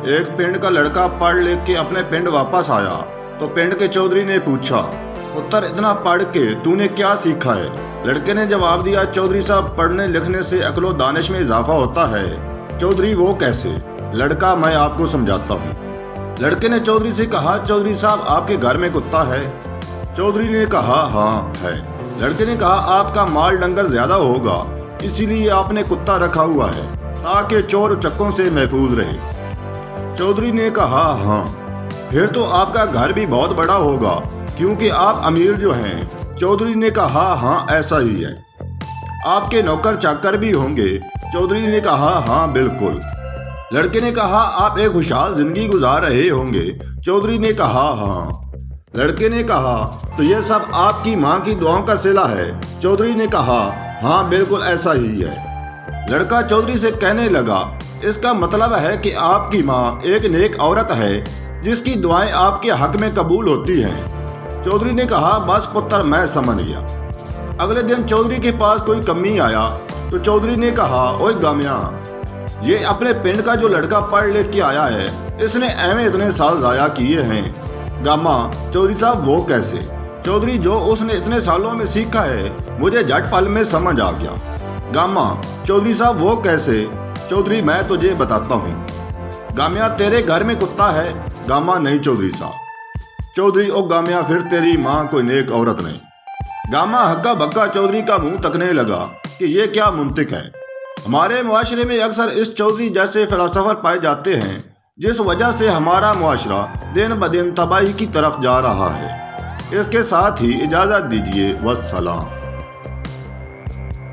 एक पिंड का लड़का पढ़ लिख के अपने पिंड वापस आया तो पिंड के चौधरी ने पूछा, पुत्र इतना पढ़ के तूने क्या सीखा है? लड़के ने जवाब दिया, चौधरी साहब पढ़ने लिखने से अक्लो दानिश में इजाफा होता है। चौधरी वो कैसे? लड़का मैं आपको समझाता हूँ। लड़के ने चौधरी से कहा, चौधरी साहब आपके घर में कुत्ता है? चौधरी ने कहा हाँ है। लड़के ने कहा आपका माल डंगर ज्यादा होगा इसीलिए आपने कुत्ता रखा हुआ है ताकि चोर चक्कों से महफूज रहे। चौधरी ने कहा हाँ, फिर तो आपका घर भी बहुत बड़ा होगा क्योंकि आप अमीर जो हैं। चौधरी ने कहा हाँ ऐसा ही है। आपके नौकर चाकर भी होंगे? चौधरी ने कहा हाँ बिल्कुल। लड़के ने कहा आप एक खुशहाल जिंदगी गुजार रहे होंगे? चौधरी ने कहा हाँ। लड़के ने कहा तो यह सब आपकी माँ की दुआओं का सिला है? चौधरी ने कहा हाँ बिल्कुल ऐसा ही है। लड़का चौधरी से कहने लगा, इसका मतलब है कि आपकी माँ एक नेक औरत है जिसकी दुआएं आपके हक में कबूल होती हैं। चौधरी ने कहा बस पुत्र मैं समझ गया। अगले दिन चौधरी के पास कोई कमी आया तो चौधरी ने कहा, ओए गामिया, ये अपने पिंड का जो लड़का पढ़ लिख के आया है इसने एवं इतने साल जाया किए हैं। गामा, चौधरी साहब वो कैसे? चौधरी जो उसने इतने सालों में सीखा है मुझे झट पल में समझ आ गया। गामा, चौधरी साहब वो कैसे? चौधरी मैं तुझे बताता हूँ। गामिया, तेरे घर में कुत्ता है? गामा, नहीं चौधरी साहब। चौधरी, ओ गामिया, फिर तेरी माँ कोई नेक औरत नहीं। गामा हक्का बक्का चौधरी का मुंह तकने लगा कि ये क्या मुंतिक है। हमारे मुआशरे में अक्सर इस चौधरी जैसे फिलासफर पाए जाते हैं जिस वजह से हमारा मुआशरा दिन ब दिन तबाही की तरफ जा रहा है। इसके साथ ही इजाज़त दीजिए, वस्सलाम।